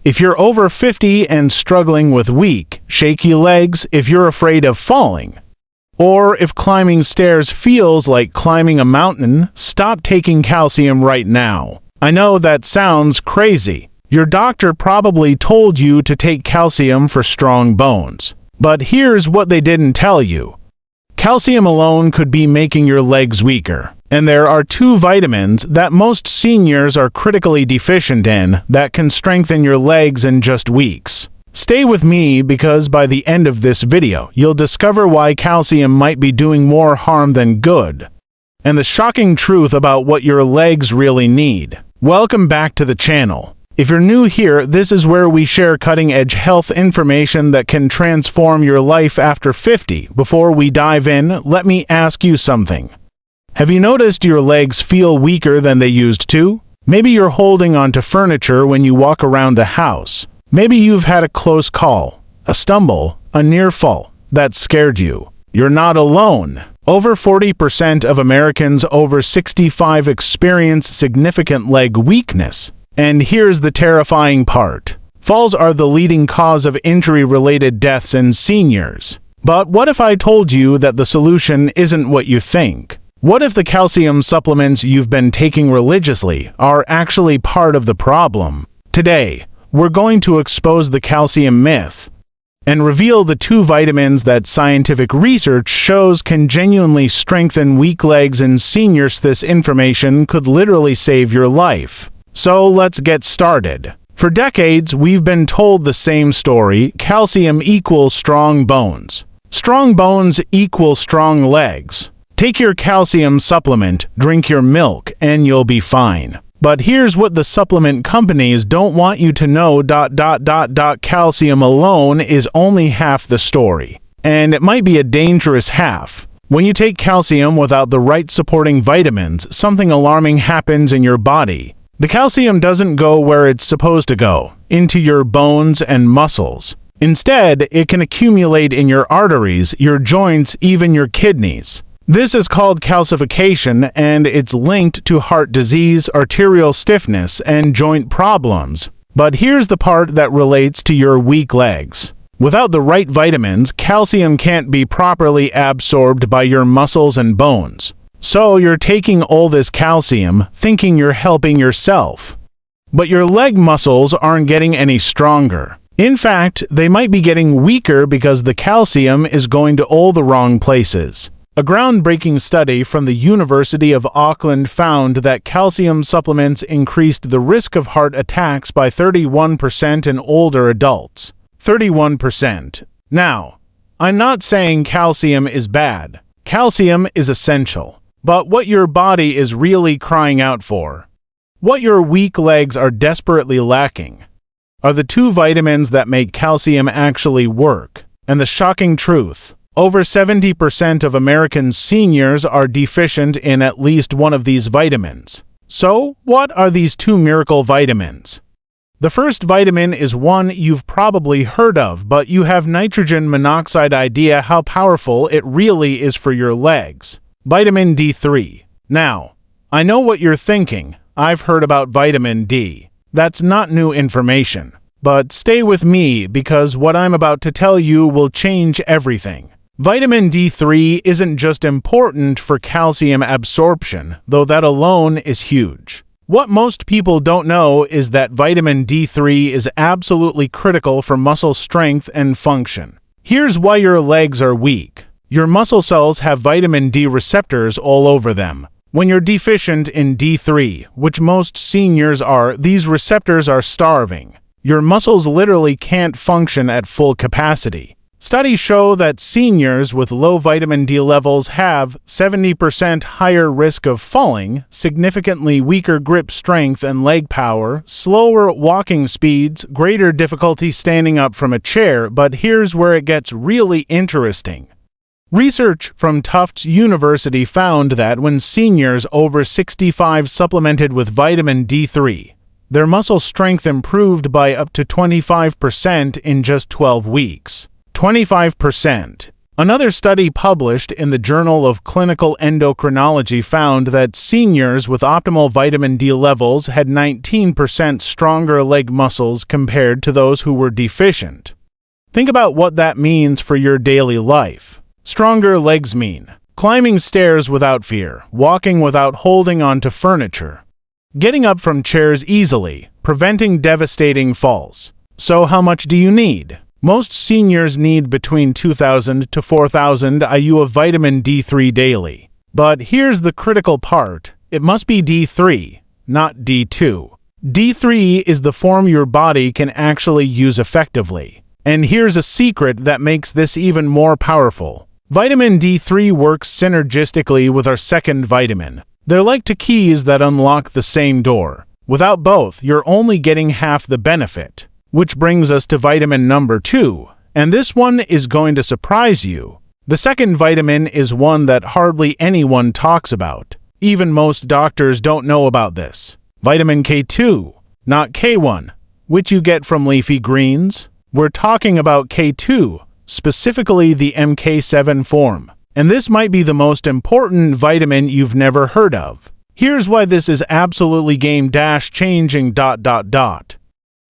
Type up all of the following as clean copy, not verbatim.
if you're over 50 and struggling with weak, shaky legs, if you're afraid of falling, or if climbing stairs feels like climbing a mountain, stop taking calcium right now. I know that sounds crazy. Your doctor probably told you to take calcium for strong bones. But here's what they didn't tell you. Calcium alone could be making your legs weaker. And there are two vitamins that most seniors are critically deficient in that can strengthen your legs in just weeks. Stay with me because by the end of this video, you'll discover why calcium might be doing more harm than good, and the shocking truth about what your legs really need. Welcome back to the channel. If you're new here, this is where we share cutting-edge health information that can transform your life after 50. Before we dive in, let me ask you something. Have you noticed your legs feel weaker than they used to? Maybe you're holding onto furniture when you walk around the house. Maybe you've had a close call, a stumble, a near fall that scared you. You're not alone. Over 40% of Americans over 65 experience significant leg weakness. And here's the terrifying part. Falls are the leading cause of injury-related deaths in seniors. But what if I told you that the solution isn't what you think? What if the calcium supplements you've been taking religiously are actually part of the problem? Today, we're going to expose the calcium myth and reveal the two vitamins that scientific research shows can genuinely strengthen weak legs in seniors. This information could literally save your life. So let's get started. For decades, we've been told the same story: calcium equals strong bones. Strong bones equal strong legs. Take your calcium supplement, drink your milk, and you'll be fine. But here's what the supplement companies don't want you to know. Calcium alone is only half the story. And it might be a dangerous half. When you take calcium without the right supporting vitamins, something alarming happens in your body. The calcium doesn't go where it's supposed to go, into your bones and muscles. Instead, it can accumulate in your arteries, your joints, even your kidneys. This is called calcification, and it's linked to heart disease, arterial stiffness, and joint problems. But here's the part that relates to your weak legs. Without the right vitamins, calcium can't be properly absorbed by your muscles and bones. So you're taking all this calcium, thinking you're helping yourself. But your leg muscles aren't getting any stronger. In fact, they might be getting weaker because the calcium is going to all the wrong places. A groundbreaking study from the University of Auckland found that calcium supplements increased the risk of heart attacks by 31% in older adults. 31%. Now, I'm not saying calcium is bad. Calcium is essential. But what your body is really crying out for, what your weak legs are desperately lacking, are the two vitamins that make calcium actually work. And the shocking truth: over 70% of American seniors are deficient in at least one of these vitamins. So, what are these two miracle vitamins? The first vitamin is one you've probably heard of, but you have nitrogen monoxide idea how powerful it really is for your legs. Vitamin D3. Now, I know what you're thinking. I've heard about vitamin D. That's not new information. But stay with me because what I'm about to tell you will change everything. Vitamin D3 isn't just important for calcium absorption, though that alone is huge. What most people don't know is that vitamin D3 is absolutely critical for muscle strength and function. Here's why your legs are weak. Your muscle cells have vitamin D receptors all over them. When you're deficient in D3, which most seniors are, these receptors are starving. Your muscles literally can't function at full capacity. Studies show that seniors with low vitamin D levels have 70% higher risk of falling, significantly weaker grip strength and leg power, slower walking speeds, greater difficulty standing up from a chair. But here's where it gets really interesting. Research from Tufts University found that when seniors over 65 supplemented with vitamin D3, their muscle strength improved by up to 25% in just 12 weeks. 25%. Another study published in the Journal of Clinical Endocrinology found that seniors with optimal vitamin D levels had 19% stronger leg muscles compared to those who were deficient. Think about what that means for your daily life. Stronger legs mean climbing stairs without fear, walking without holding onto furniture, getting up from chairs easily, preventing devastating falls. So how much do you need? Most seniors need between 2,000 to 4,000 IU of vitamin D3 daily. But here's the critical part. It must be D3, not D2. D3 is the form your body can actually use effectively. And here's a secret that makes this even more powerful. Vitamin D3 works synergistically with our second vitamin. They're like two keys that unlock the same door. Without both, you're only getting half the benefit. Which brings us to vitamin number 2, and this one is going to surprise you. The second vitamin is one that hardly anyone talks about. Even most doctors don't know about this. Vitamin K2, not K1, which you get from leafy greens. We're talking about K2, specifically the MK7 form. And this might be the most important vitamin you've never heard of. Here's why this is absolutely game-changing.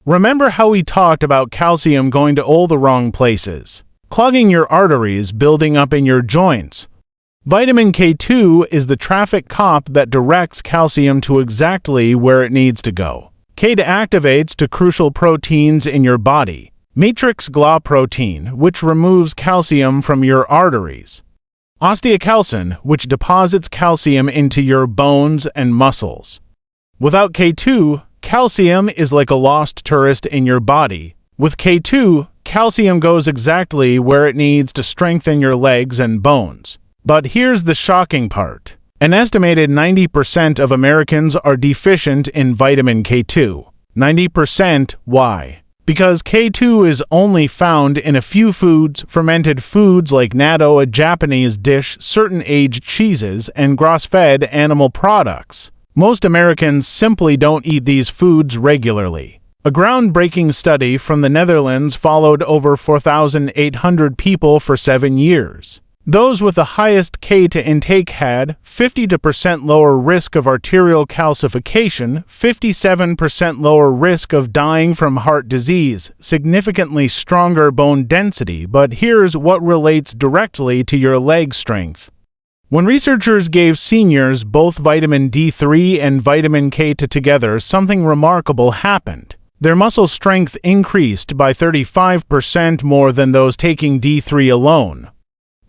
Remember how we talked about calcium going to all the wrong places, clogging your arteries, building up in your joints? Vitamin K2 is the traffic cop that directs calcium to exactly where it needs to go. K activates to crucial proteins in your body. Matrix GLA protein, which removes calcium from your arteries. Osteocalcin, which deposits calcium into your bones and muscles. Without K2, calcium is like a lost tourist in your body. With K2, calcium goes exactly where it needs to strengthen your legs and bones. But here's the shocking part. An estimated 90% of Americans are deficient in vitamin K2. 90%. Why? Because K2 is only found in a few foods, fermented foods like natto, a Japanese dish, certain aged cheeses, and grass-fed animal products. Most Americans simply don't eat these foods regularly. A groundbreaking study from the Netherlands followed over 4,800 people for 7 years. Those with the highest K intake had 50% lower risk of arterial calcification, 57% lower risk of dying from heart disease, significantly stronger bone density. But here's what relates directly to your leg strength. When researchers gave seniors both vitamin D3 and vitamin K together, something remarkable happened. Their muscle strength increased by 35% more than those taking D3 alone.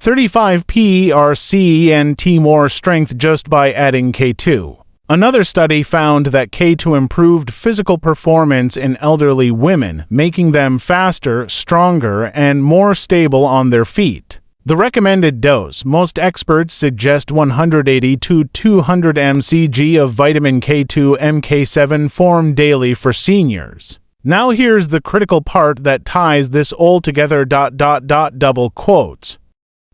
35% more strength just by adding K2. Another study found that K2 improved physical performance in elderly women, making them faster, stronger, and more stable on their feet. The recommended dose: most experts suggest 180 to 200 mcg of vitamin K2 MK7 form daily for seniors. Now here's the critical part that ties this all together. Double quotes.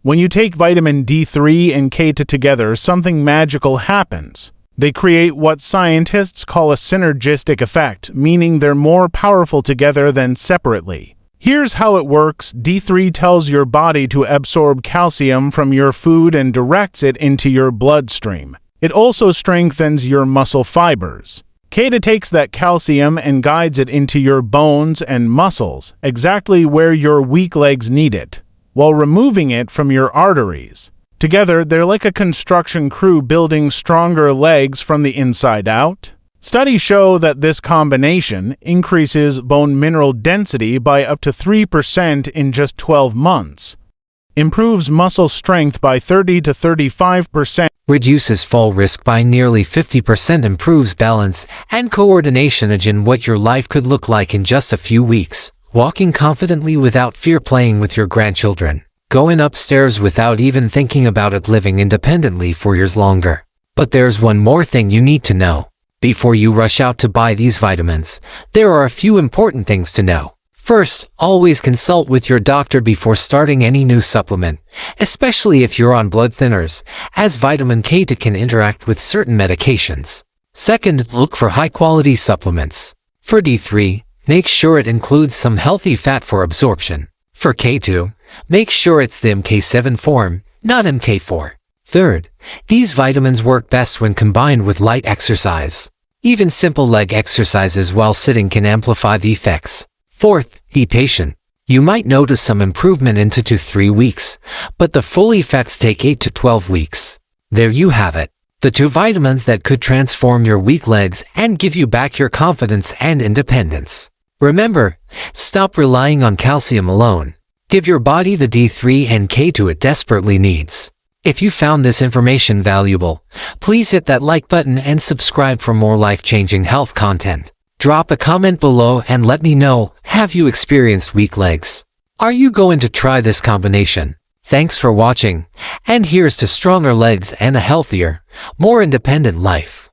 When you take vitamin D3 and K together, something magical happens. They create what scientists call a synergistic effect, meaning they're more powerful together than separately. Here's how it works. D3 tells your body to absorb calcium from your food and directs it into your bloodstream. It also strengthens your muscle fibers. K takes that calcium and guides it into your bones and muscles, exactly where your weak legs need it, while removing it from your arteries. Together, they're like a construction crew building stronger legs from the inside out. Studies show that this combination increases bone mineral density by up to 3% in just 12 months, improves muscle strength by 30 to 35%, reduces fall risk by nearly 50%, improves balance and coordination. Imagine what your life could look like in just a few weeks. Walking confidently without fear, playing with your grandchildren, going upstairs without even thinking about it, living independently for years longer. But there's one more thing you need to know. Before you rush out to buy these vitamins, there are a few important things to know. First, always consult with your doctor before starting any new supplement, especially if you're on blood thinners, as vitamin K can interact with certain medications. Second, look for high-quality supplements. For D3, make sure it includes some healthy fat for absorption. For K2, make sure it's the MK7 form, not MK4. Third, these vitamins work best when combined with light exercise. Even simple leg exercises while sitting can amplify the effects. Fourth, be patient. You might notice some improvement in 2 to 3 weeks, but the full effects take 8 to 12 weeks. There you have it. The 2 vitamins that could transform your weak legs and give you back your confidence and independence. Remember, stop relying on calcium alone. Give your body the D3 and K2 it desperately needs. If you found this information valuable, please hit that like button and subscribe for more life-changing health content. Drop a comment below and let me know, have you experienced weak legs? Are you going to try this combination? Thanks for watching, and here's to stronger legs and a healthier, more independent life.